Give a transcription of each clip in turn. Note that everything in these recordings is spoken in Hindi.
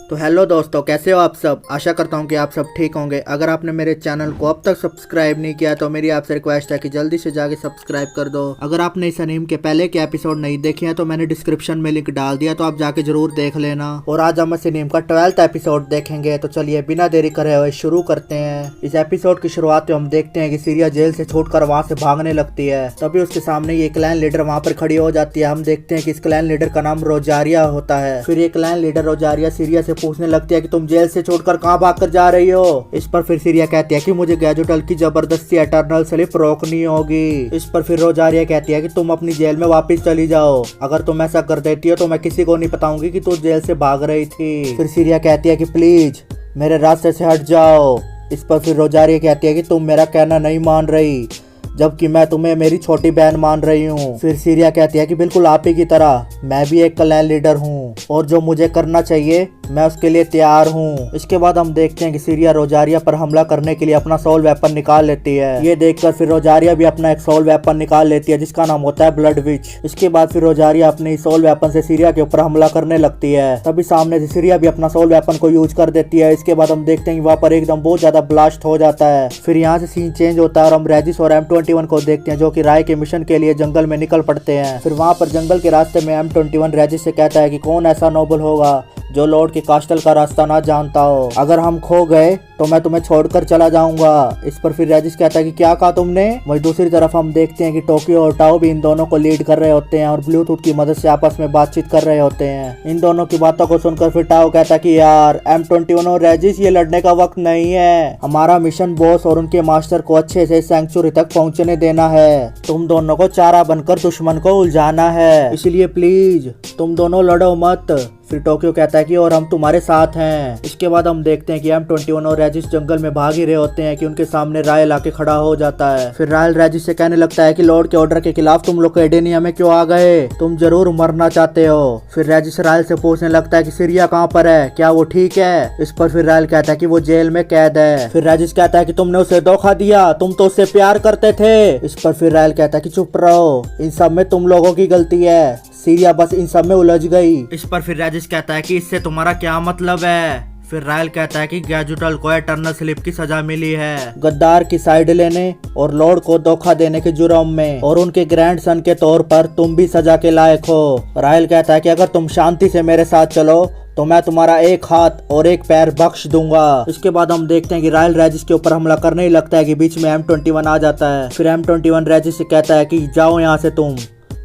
तो हेलो दोस्तों, कैसे हो आप सब। आशा करता हूँ कि आप सब ठीक होंगे। अगर आपने मेरे चैनल को अब तक सब्सक्राइब नहीं किया तो मेरी आपसे रिक्वेस्ट है कि जल्दी से जाके सब्सक्राइब कर दो। अगर आपने इस एनीमे के पहले के एपिसोड नहीं देखे हैं तो मैंने डिस्क्रिप्शन में लिंक डाल दिया, तो आप जाके जरूर देख लेना। और आज हम इस एनीमे का 12th एपिसोड देखेंगे। तो चलिए बिना देरी करे हुए शुरू करते हैं। इस एपिसोड की शुरुआत में हम देखते हैं कि सीरिया जेल से छूटकर वहाँ से भागने लगती है। तभी उसके सामने ये क्लैन लीडर वहाँ पर खड़ी हो जाती है। हम देखते हैं कि इस क्लैन लीडर का नाम रोजारिया होता है। फिर ये क्लैन लीडर रोजारिया सीरिया से पूछने लगती है कि तुम जेल से छोड़कर कहाँ भागकर जा रही हो। इस पर फिर सीरिया कहती है कि मुझे गैजुटल की जबरदस्ती एटर्नल स्लिप रोकनी होगी। इस पर फिर रोजारिया कहती है कि तुम अपनी जेल में वापस चली जाओ। अगर तुम ऐसा कर देती हो तो मैं किसी को नहीं बताऊंगी कि तू जेल से भाग रही थी। फिर सीरिया कहती है कि प्लीज मेरे रास्ते से हट जाओ। इस पर फिर रोजारिया कहती है कि तुम मेरा कहना नहीं मान रही, जबकि मैं तुम्हें मेरी छोटी बहन मान रही हूँ। फिर सीरिया कहती है कि बिल्कुल आप ही की तरह मैं भी एक क्लैन लीडर हूँ और जो मुझे करना चाहिए मैं उसके लिए तैयार हूँ। इसके बाद हम देखते हैं कि सीरिया रोजारिया पर हमला करने के लिए अपना सोल वेपन निकाल लेती है। ये देखकर फिर रोजारिया भी अपना एक सोल वेपन निकाल लेती है जिसका नाम होता है ब्लड विच। इसके बाद फिर रोजारिया अपने सोल वेपन से सीरिया के ऊपर हमला करने लगती है। तभी सामने से सीरिया भी अपना सोल वेपन को यूज कर देती है। इसके बाद हम देखते हैं कि वहाँ पर एकदम बहुत ज्यादा ब्लास्ट हो जाता है। फिर यहाँ से सीन चेंज होता है और हम रेजिस और M21 को देखते हैं जो कि राय के मिशन के लिए जंगल में निकल पड़ते हैं। फिर वहाँ पर जंगल के रास्ते में M21 रेजिस से कहता है कि कौन ऐसा नोबल होगा जो लॉर्ड के कास्टल का रास्ता ना जानता हो। अगर हम खो गए तो मैं तुम्हें छोड़कर चला जाऊंगा। इस पर फिर रेजिस कहता है कि क्या कहा तुमने। वही दूसरी तरफ हम देखते हैं कि टोक्यो और टाओ भी इन दोनों को लीड कर रहे होते हैं और ब्लूटूथ की मदद से आपस में बातचीत कर रहे होते हैं। इन दोनों की बातों को सुनकर फिर टाओ कहता है कि यार M21 और रेजिस, ये लड़ने का वक्त नहीं है। हमारा मिशन बॉस और उनके मास्टर को अच्छे से सैंक्चुरी तक पहुँचने देना है। तुम दोनों को चारा बनकर दुश्मन को उलझाना है, इसलिए प्लीज तुम दोनों लड़ो मत। फिर टोक्यो कहता है कि और हम तुम्हारे साथ हैं। इसके बाद हम देखते हैं कि M21 और रेजिस जंगल में भाग ही रहे होते हैं कि उनके सामने रायल आके खड़ा हो जाता है। फिर रायल रेजिस से कहने लगता है कि लॉर्ड के ऑर्डर के खिलाफ तुम लोग एडेनिया में क्यों आ गए, तुम जरूर मरना चाहते हो। फिर रेजिस रायल से पूछने लगता है कि सीरिया कहाँ पर है, क्या वो ठीक है। इस पर फिर रायल कहता है कि वो जेल में कैद है। फिर रेजिस कहता है कि तुमने उसे धोखा दिया, तुम तो उससे प्यार करते थे। इस पर फिर रायल कहता है कि चुप रहो, इन सब में तुम लोगों की गलती है, सीरिया बस इन सब में उलझ गई। इस पर फिर रेजिस कहता है कि इससे तुम्हारा क्या मतलब है। फिर रायल कहता है कि गैजुटल को एटर्नल स्लिप की सजा मिली है गद्दार की साइड लेने और लॉर्ड को धोखा देने के जुर्म में, और उनके ग्रैंडसन के तौर पर तुम भी सजा के लायक हो। रायल कहता है कि अगर तुम शांति से मेरे साथ चलो तो मैं तुम्हारा एक हाथ और एक पैर बख्श दूंगा। इसके बाद हम देखते हैं कि रायल रेजिस के ऊपर हमला करने ही लगता है कि बीच में M21 आ जाता है। फिर M21 रेजिस से कहता है कि जाओ यहाँ से तुम।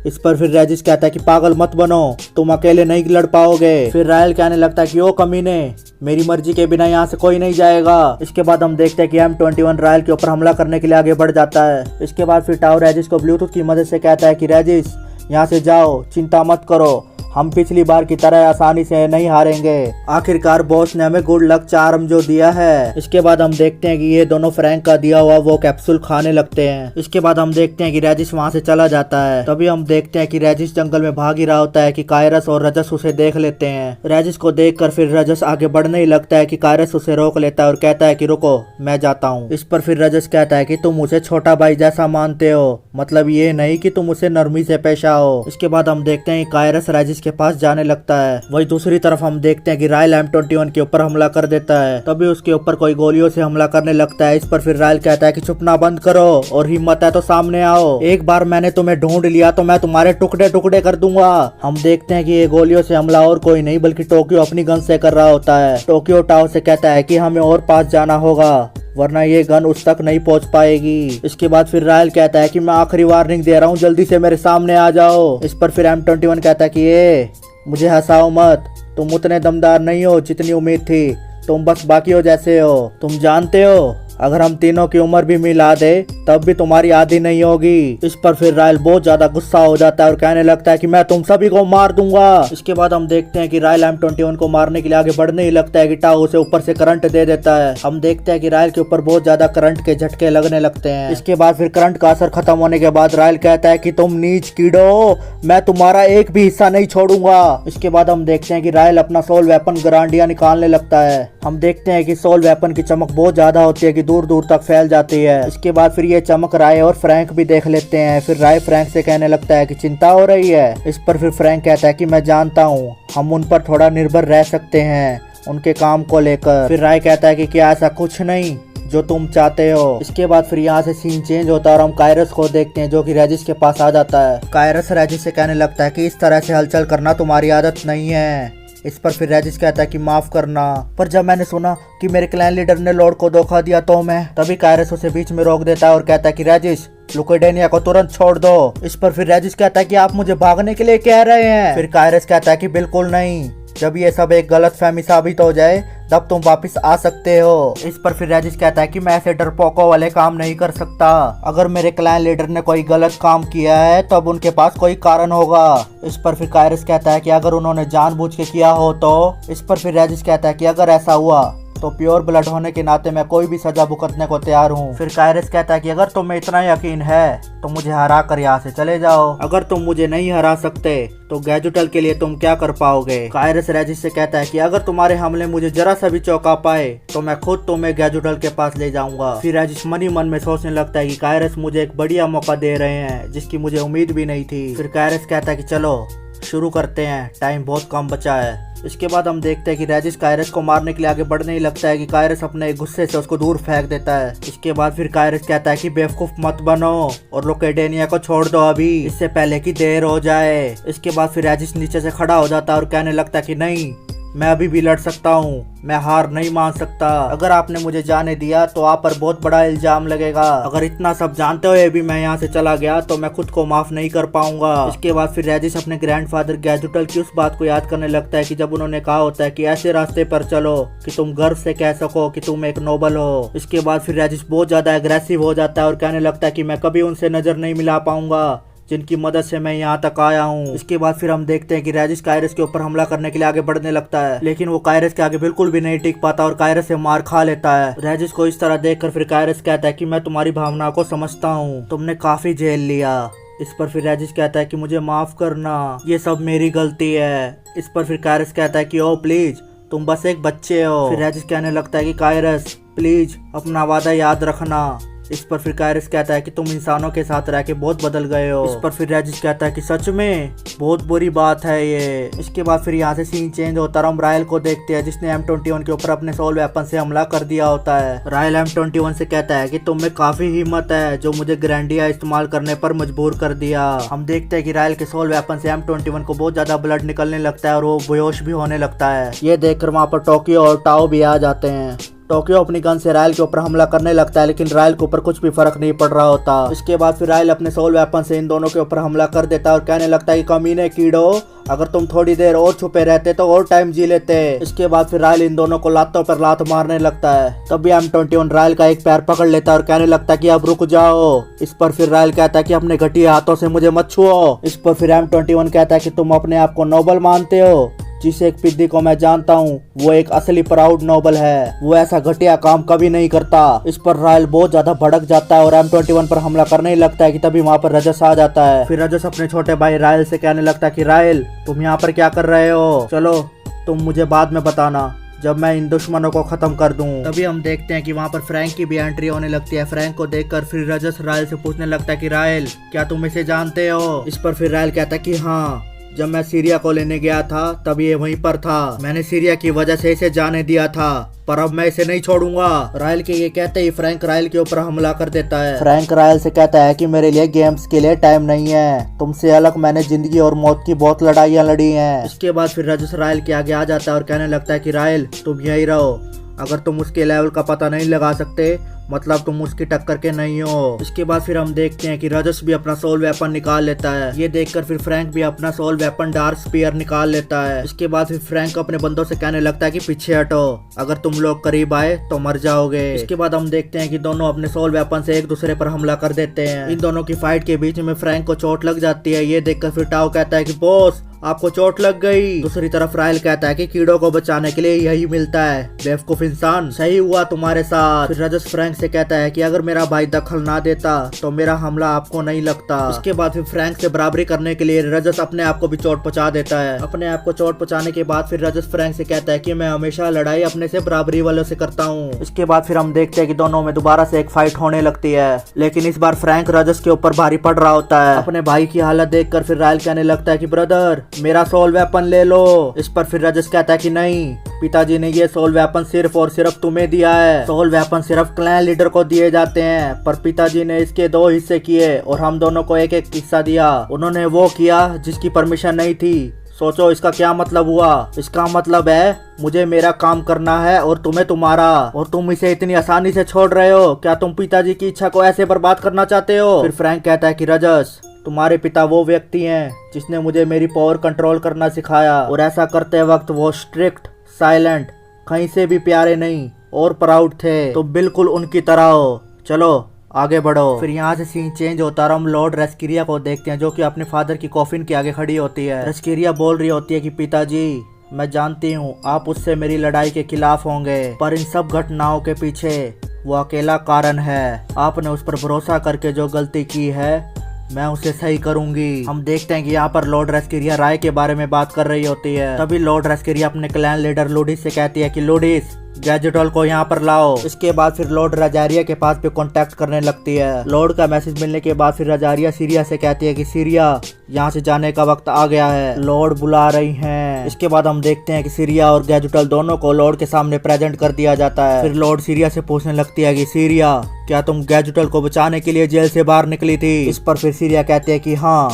इस पर फिर रेजिस कहता है कि पागल मत बनो, तुम अकेले नहीं लड़ पाओगे। फिर रायल कहने लगता है कि ओ कमीने, मेरी मर्जी के बिना यहाँ से कोई नहीं जाएगा। इसके बाद हम देखते हैं कि M21 रायल के ऊपर हमला करने के लिए आगे बढ़ जाता है। इसके बाद फिर टाओ रेजिस को ब्लूटूथ की मदद से कहता है कि रेजिस यहाँ से जाओ, चिंता मत करो, हम पिछली बार की तरह आसानी से नहीं हारेंगे। आखिरकार बॉस ने हमें गुड लक चार्म जो दिया है। इसके बाद हम देखते हैं कि ये दोनों फ्रैंक का दिया हुआ वो कैप्सूल खाने लगते हैं। इसके बाद हम देखते हैं कि रेजिस वहाँ से चला जाता है। तभी हम देखते हैं कि रेजिस जंगल में भाग ही रहा होता है कि कायरस और रजस उसे देख लेते हैं। रेजिस को देखकर फिर रजस आगे बढ़ने ही लगता है कि कायरस उसे रोक लेता है और कहता है कि रुको, मैं जाता हूँ। इस पर फिर रजस कहता है कि तुम उसे छोटा भाई जैसा मानते हो, मतलब ये नहीं कि तुम उसे नरमी से पेश आओ। इसके बाद हम देखते हैं कि कायरस रेजिस के पास जाने लगता है। वही दूसरी तरफ हम देखते हैं कि रायल M21 के ऊपर हमला कर देता है। तभी उसके ऊपर कोई गोलियों से हमला करने लगता है। इस पर फिर रायल कहता है कि चुपना बंद करो और हिम्मत है तो सामने आओ, एक बार मैंने तुम्हें ढूंढ लिया तो मैं तुम्हारे टुकड़े टुकड़े कर दूंगा। हम देखते हैं कि ये गोलियों से हमला और कोई नहीं बल्कि टोक्यो अपनी गन से कर रहा होता है। टोक्यो टाओ से कहता है कि हमें और पास जाना होगा वरना ये गन उस तक नहीं पहुंच पाएगी। इसके बाद फिर रायल कहता है कि मैं आखिरी वार्निंग दे रहा हूँ, जल्दी से मेरे सामने आ जाओ। इस पर फिर M21 कहता है कि ये मुझे हंसाओ मत, तुम उतने दमदार नहीं हो जितनी उम्मीद थी, तुम बस बाकियों जैसे हो। तुम जानते हो अगर हम तीनों की उम्र भी मिला दे तब भी तुम्हारी आधी नहीं होगी। इस पर फिर रायल बहुत ज्यादा गुस्सा हो जाता है और कहने लगता है कि मैं तुम सभी को मार दूंगा। इसके बाद हम देखते हैं कि रायल M21 को मारने के लिए आगे बढ़ने ही लगता है कि टाओ उसे ऊपर से करंट दे देता है। हम देखते हैं कि रायल के ऊपर बहुत ज्यादा करंट के झटके लगने लगते हैं। इसके बाद फिर करंट का असर खत्म होने के बाद रायल कहता है कि तुम नीच कीड़ो, मैं तुम्हारा एक भी हिस्सा नहीं छोड़ूंगा। इसके बाद हम देखते हैं कि रायल अपना सोल वेपन ग्रांडिया निकालने लगता है। हम देखते हैं कि सोल वेपन की चमक बहुत ज्यादा होती है कि दूर दूर तक फैल जाती है। इसके बाद फिर ये चमक राय और फ्रैंक भी देख लेते हैं। फिर राय फ्रैंक से कहने लगता है कि चिंता हो रही है। इस पर फिर फ्रैंक कहता है कि मैं जानता हूँ हम उन पर थोड़ा निर्भर रह सकते हैं उनके काम को लेकर। फिर राय कहता है कि क्या ऐसा कुछ नहीं जो तुम चाहते हो। इसके बाद फिर यहाँ से सीन चेंज होता है और हम कायरस को देखते हैं जो कि रेजिस के पास आ जाता है। कायरस रेजिस से कहने लगता है कि इस तरह से हलचल करना तुम्हारी आदत नहीं है। इस पर फिर रेजिस कहता है कि माफ करना, पर जब मैंने सुना कि मेरे क्लैन लीडर ने लॉर्ड को धोखा दिया तो मैं। तभी कायरस उसे बीच में रोक देता है और कहता है कि रेजिस लुकेडेनिया को तुरंत छोड़ दो। इस पर फिर रेजिस कहता है कि आप मुझे भागने के लिए कह रहे हैं। फिर कायरस कहता है कि बिल्कुल नहीं, जब ये सब एक गलतफहमी साबित हो जाए तब तुम वापस आ सकते हो। इस पर फिर रेजिस कहता है कि मैं ऐसे डरपोकों वाले काम नहीं कर सकता। अगर मेरे क्लैन लीडर ने कोई गलत काम किया है तब उनके पास कोई कारण होगा। इस पर फिर कायरस कहता है कि अगर उन्होंने जानबूझ के किया हो तो। इस पर फिर रेजिस कहता है कि अगर ऐसा हुआ तो प्योर ब्लड होने के नाते मैं कोई भी सजा भुगतने को तैयार हूँ। फिर कायरस कहता है कि अगर तुम्हें इतना यकीन है तो मुझे हरा कर यहाँ से चले जाओ। अगर तुम मुझे नहीं हरा सकते तो गैजुटल के लिए तुम क्या कर पाओगे। कायरस रेजिस से कहता है कि अगर तुम्हारे हमले मुझे जरा सा भी चौंका पाए तो मैं खुद तुम्हें गैजुटल के पास ले जाऊंगा। फिर रेजिस मन ही मन में सोचने लगता है कि कायरस मुझे एक बढ़िया मौका दे रहे हैं जिसकी मुझे उम्मीद भी नहीं थी। फिर कायरस कहता है कि चलो शुरू करते हैं, टाइम बहुत कम बचा है। इसके बाद हम देखते हैं कि रेजिस कायरस को मारने के लिए आगे बढ़ने ही लगता है कि कायरस अपने गुस्से से उसको दूर फेंक देता है। इसके बाद फिर कायरस कहता है कि बेवकूफ मत बनो और लुकेडेनिया को छोड़ दो अभी, इससे पहले कि देर हो जाए। इसके बाद फिर रेजिस नीचे से खड़ा हो जाता है और कहने लगता है कि नहीं, मैं अभी भी लड़ सकता हूँ, मैं हार नहीं मान सकता। अगर आपने मुझे जाने दिया तो आप पर बहुत बड़ा इल्जाम लगेगा। अगर इतना सब जानते हुए भी मैं यहाँ से चला गया तो मैं खुद को माफ नहीं कर पाऊंगा। इसके बाद फिर रेजिस अपने ग्रैंडफादर गैजुटल की उस बात को याद करने लगता है कि जब उन्होंने कहा होता है कि ऐसे रास्ते पर चलो कि तुम गर्व से कह सको कि तुम एक नोबल हो। इसके बाद फिर रेजिस बहुत ज्यादा एग्रेसिव हो जाता है और कहने लगता है कि मैं कभी उनसे नजर नहीं मिला पाऊंगा जिनकी मदद से मैं यहाँ तक आया हूँ। इसके बाद फिर हम देखते हैं कि रेजिस कायरस के ऊपर हमला करने के लिए आगे बढ़ने लगता है, लेकिन वो कायरस के आगे बिल्कुल भी नहीं टिक पाता और कायरस से मार खा लेता है। रेजिस को इस तरह देखकर फिर कायरस कहता है कि मैं तुम्हारी भावनाओं को समझता हूँ, तुमने काफी झेल लिया। इस पर फिर रेजिस कहता है कि मुझे माफ करना, ये सब मेरी गलती है। इस पर फिर कायरस कहता है कि ओ प्लीज, तुम बस एक बच्चे हो। फिर रेजिस कहने लगता है कि कायरस प्लीज अपना वादा याद रखना। इस पर फिर कायरस कहता है कि तुम इंसानों के साथ रह के बहुत बदल गए हो। इस पर फिर रेजिस कहता है कि सच में बहुत बुरी बात है ये। इसके बाद फिर यहाँ से सीन चेंज होता है, हम रायल को देखते हैं जिसने M21 के ऊपर अपने सोल वेपन से हमला कर दिया होता है। रायल M21 से कहता है कि तुम में काफी हिम्मत है जो मुझे ग्रैंडिया इस्तेमाल करने पर मजबूर कर दिया। हम देखते हैं कि रायल के सोल वेपन से M21 को बहुत ज्यादा ब्लड निकलने लगता है और वो बेहोश भी होने लगता है। ये देखकर वहाँ पर टोक्यो और टाओ भी आ जाते हैं। टोक्यो अपनी गन से रायल के ऊपर हमला करने लगता है, लेकिन रायल के ऊपर कुछ भी फर्क नहीं पड़ रहा होता। इसके बाद फिर रायल अपने सोल वेपन से इन दोनों के ऊपर हमला कर देता है और कहने लगता है कि कमीने कीड़ो, अगर तुम थोड़ी देर और छुपे रहते तो और टाइम जी लेते। इसके बाद फिर रायल इन दोनों को लातों पर लात मारने लगता है। तभी M21 रायल का एक पैर पकड़ लेता है और कहने लगता है कि अब रुक जाओ। इस पर फिर रायल कहता है कि अपने घटिया हाथों से मुझे मत छुओ। इस पर फिर M21 कहता है कि तुम अपने आप को नोबल मानते हो, जिस एक पिद्दी को मैं जानता हूँ वो एक असली प्राउड नोबल है, वो ऐसा घटिया काम कभी नहीं करता। इस पर रायल बहुत ज्यादा भड़क जाता है और M21 पर हमला करने ही लगता है कि तभी वहाँ पर रजस आ जाता है। फिर रजस अपने छोटे भाई रायल से कहने लगता है कि रायल तुम यहाँ पर क्या कर रहे हो, चलो तुम मुझे बाद में बताना जब मैं इन दुश्मनों को खत्म कर दूं। तभी हम देखते हैं कि वहाँ पर फ्रैंक की भी एंट्री होने लगती है। फ्रैंक को देखकर फिर रजस रायल से पूछने लगता है कि रायल क्या तुम इसे जानते हो। इस पर फिर रायल कहता है कि हाँ, जब मैं सीरिया को लेने गया था तब ये वहीं पर था, मैंने सीरिया की वजह से इसे जाने दिया था, पर अब मैं इसे नहीं छोड़ूंगा। रायल के ये कहते ही फ्रैंक रायल के ऊपर हमला कर देता है। फ्रैंक रायल से कहता है कि मेरे लिए गेम्स के लिए टाइम नहीं है, तुमसे अलग मैंने जिंदगी और मौत की बहुत लड़ाइयाँ लड़ी हैं। इसके बाद फिर रजस रायल के आगे आ जाता है और कहने लगता है कि रायल तुम यही रहो, अगर तुम उसके लेवल का पता नहीं लगा सकते मतलब तुम उसकी टक्कर के नहीं हो। इसके बाद फिर हम देखते हैं कि रजस भी अपना सोल वेपन निकाल लेता है। ये देखकर फिर फ्रैंक भी अपना सोल वेपन डार्क स्पीयर निकाल लेता है। इसके बाद फिर फ्रैंक अपने बंदों से कहने लगता है कि पीछे हटो, अगर तुम लोग करीब आए तो मर जाओगे। इसके बाद हम देखते हैं कि दोनों अपने सोल वेपन से एक दूसरे पर हमला कर देते हैं। इन दोनों की फाइट के बीच में फ्रैंक को चोट लग जाती है। ये देखकर फिर टाओ कहता है कि बॉस आपको चोट लग गई। दूसरी तरफ रायल कहता है कि कीड़ों को बचाने के लिए यही मिलता है, बेवकूफ इंसान, सही हुआ तुम्हारे साथ। फिर रजस फ्रैंक से कहता है कि अगर मेरा भाई दखल ना देता तो मेरा हमला आपको नहीं लगता। उसके बाद फिर फ्रैंक से बराबरी करने के लिए रजस अपने आप को भी चोट पहुंचा देता है। अपने आप को चोट पहुंचाने के बाद फिर रजस फ्रैंक से कहता है कि मैं हमेशा लड़ाई अपने से बराबरी वालों से करता हूँ। इसके बाद फिर हम देखते हैं कि दोनों में दोबारा से एक फाइट होने लगती है, लेकिन इस बार फ्रैंक रजस के ऊपर भारी पड़ रहा होता है। अपने भाई की हालत देखकर फिर रायल कहने लगता है कि ब्रदर मेरा सोल वेपन ले लो। इस पर फिर रजस कहता है कि नहीं, पिताजी ने ये सोल वेपन सिर्फ और सिर्फ तुम्हें दिया है। सोल वेपन सिर्फ क्लैन लीडर को दिए जाते हैं, पर पिताजी ने इसके 2 हिस्से किए और हम दोनों को एक एक हिस्सा दिया। उन्होंने वो किया जिसकी परमिशन नहीं थी। सोचो इसका क्या मतलब हुआ। इसका मतलब है मुझे मेरा काम करना है और तुम्हें तुम्हारा, और तुम इसे इतनी आसानी से छोड़ रहे हो। क्या तुम पिताजी की इच्छा को ऐसे बर्बाद करना चाहते हो? फिर फ्रैंक कहता है कि रजस, तुम्हारे पिता वो व्यक्ति हैं जिसने मुझे मेरी पावर कंट्रोल करना सिखाया, और ऐसा करते वक्त वो स्ट्रिक्ट, साइलेंट, कहीं से भी प्यारे नहीं और प्राउड थे। तो बिल्कुल उनकी तरह हो। चलो आगे बढ़ो। फिर यहाँ से सीन चेंज होता है और हम लॉर्ड रेस्किरिया को देखते हैं, जो कि अपने फादर की कॉफिन के आगे खड़ी होती है। रेस्किरिया बोल रही होती है कि पिताजी, मैं जानती हूँ आप उससे मेरी लड़ाई के खिलाफ होंगे, पर इन सब घटनाओं के पीछे वो अकेला कारण है। आपने उस पर भरोसा करके जो गलती की है, मैं उसे सही करूंगी। हम देखते हैं कि यहाँ पर लॉर्ड रेस्किरिया राय के बारे में बात कर रही होती है। तभी लॉर्ड रेस्किरिया अपने क्लैन लीडर लूडिस से कहती है कि लूडिस, गैजेटल को यहाँ पर लाओ। इसके बाद फिर लॉर्ड रजारिया के पास पे कांटेक्ट करने लगती है। लॉर्ड का मैसेज मिलने के बाद फिर रजारिया सीरिया से कहती है कि सीरिया, यहाँ से जाने का वक्त आ गया है, लॉर्ड बुला रही हैं। इसके बाद हम देखते हैं कि सीरिया और गैजेटल दोनों को लॉर्ड के सामने प्रेजेंट कर दिया जाता है। फिर लॉर्ड सीरिया से पूछने लगती है कि सीरिया, क्या तुम गैजेटल को बचाने के लिए जेल से बाहर निकली थी? इस पर फिर सीरिया कहती है कि हाँ।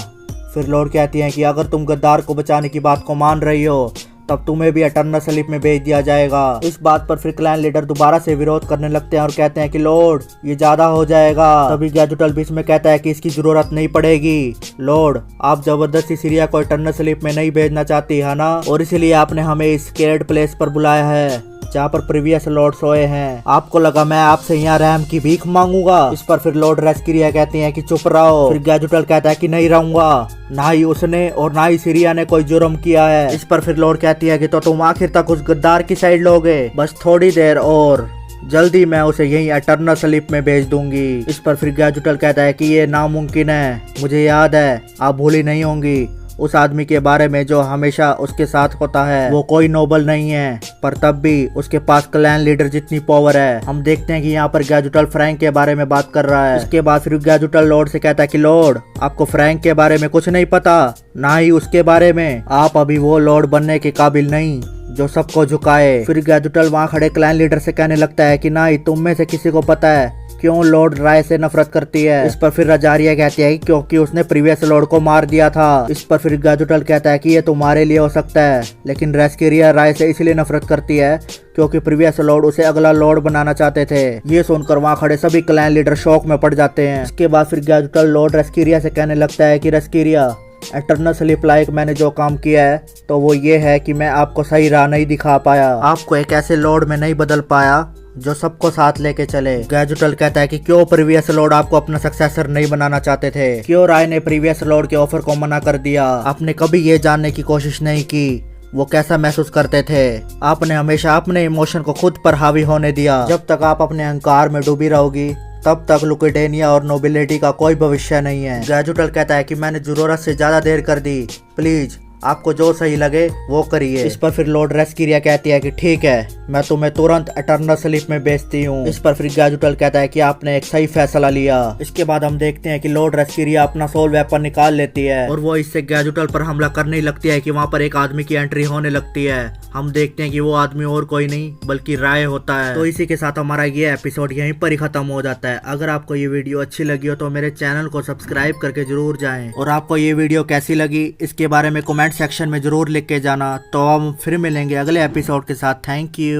फिर लॉर्ड कहती है कि अगर तुम गद्दार को बचाने की बात को मान रही हो, तब तुम्हें भी एटर्नल स्लीप में भेज दिया जाएगा। इस बात पर फिर क्लैन लीडर दोबारा से विरोध करने लगते हैं और कहते हैं कि लॉर्ड, ये ज्यादा हो जाएगा। तभी गैजेटल बीच में कहता है कि इसकी जरूरत नहीं पड़ेगी। लॉर्ड, आप जबरदस्ती सीरिया को एटर्नल स्लीप में नहीं भेजना चाहती है ना, और इसलिए आपने हमें इस स्केर्ड प्लेस पर बुलाया है जहाँ पर प्रीवियस लॉर्ड सोए हैं। आपको लगा मैं आपसे यहाँ रहम की भीख मांगूंगा? इस पर फिर लॉर्ड रेस्किरिया कहते हैं कि चुप रहो। फिर गैजेटल कहता है कि नहीं रहूंगा, ना ही उसने और ना ही सीरिया ने कोई जुर्म किया है। इस पर फिर लॉर्ड कहती है कि तो तुम आखिर तक उस गद्दार की साइड लोगे? बस थोड़ी देर और, जल्दी मैं उसे यहीं एटर्नल स्लीप में भेज दूंगी। इस पर फिर गैजेटल कहता है कि ये नामुमकिन है, मुझे याद है, आप भूली नहीं होंगी उस आदमी के बारे में जो हमेशा उसके साथ होता है। वो कोई नोबल नहीं है, पर तब भी उसके पास क्लैन लीडर जितनी पावर है। हम देखते हैं कि यहाँ पर गैजेटल फ्रैंक के बारे में बात कर रहा है। इसके बाद फिर गैजेटल लॉर्ड से कहता है कि लॉर्ड, आपको फ्रैंक के बारे में कुछ नहीं पता, ना ही उसके बारे में। आप अभी वो लॉर्ड बनने के काबिल नहीं जो सबको झुकाए। फिर गैजेटल वहाँ खड़े क्लैन लीडर से कहने लगता है कि ना ही तुम में से किसी को पता है क्यों लॉर्ड राय से नफरत करती है। इस पर फिर रजारिया कहती है कि क्योंकि उसने प्रीवियस लॉर्ड को मार दिया था। इस पर फिर गैजेटल कहता है कि ये तुम्हारे लिए हो सकता है, लेकिन रेस्किरिया राय से इसलिए नफरत करती है क्योंकि प्रीवियस लॉर्ड उसे अगला लॉर्ड बनाना चाहते थे। ये सुनकर वहाँ खड़े सभी क्लैन लीडर शौक में पड़ जाते हैं। इसके बाद फिर गैजेटल लॉर्ड रेस्किरिया से कहने लगता है कि रेस्किरिया, एटर्नल स्लीप लाइक मैंने जो काम किया है तो वो ये है कि मैं आपको सही राह नहीं दिखा पाया, आपको एक ऐसे लॉर्ड में नहीं बदल पाया जो सबको साथ लेके चले। गैजेटल कहता है कि क्यों प्रीवियस लॉर्ड आपको अपना सक्सेसर नहीं बनाना चाहते थे? क्यों राय ने प्रीवियस लॉर्ड के ऑफर को मना कर दिया? आपने कभी ये जानने की कोशिश नहीं की वो कैसा महसूस करते थे? आपने हमेशा अपने इमोशन को खुद पर हावी होने दिया। जब तक आप अपने अहंकार में डूबी रहोगी तब तक लुकेडेनिया और नोबिलिटी का कोई भविष्य नहीं है। गैजेटल कहता है कि मैंने जरूरत से ज्यादा देर कर दी, प्लीज आपको जो सही लगे वो करिए। इस पर फिर लॉर्ड रेस्किरिया कहती है कि ठीक है, मैं तुम्हें तुरंत एटर्नल स्लीप में भेजती हूँ। इस पर फिर गैजेटल कहता है कि आपने एक सही फैसला लिया। इसके बाद हम देखते हैं कि लॉर्ड रेस्किरिया अपना सोल वेपन निकाल लेती है और वो इससे गैजेटल पर हमला करने लगती है कि वहाँ पर एक आदमी की एंट्री होने लगती है। हम देखते हैं कि वो आदमी और कोई नहीं बल्कि राय होता है। तो इसी के साथ हमारा ये एपिसोड यहीं पर ही खत्म हो जाता है। अगर आपको ये वीडियो अच्छी लगी हो तो मेरे चैनल को सब्सक्राइब करके जरूर जाएं, और आपको ये वीडियो कैसी लगी इसके बारे में कमेंट सेक्शन में जरूर लिख के जाना। तो हम फिर मिलेंगे अगले एपिसोड के साथ। Thank you.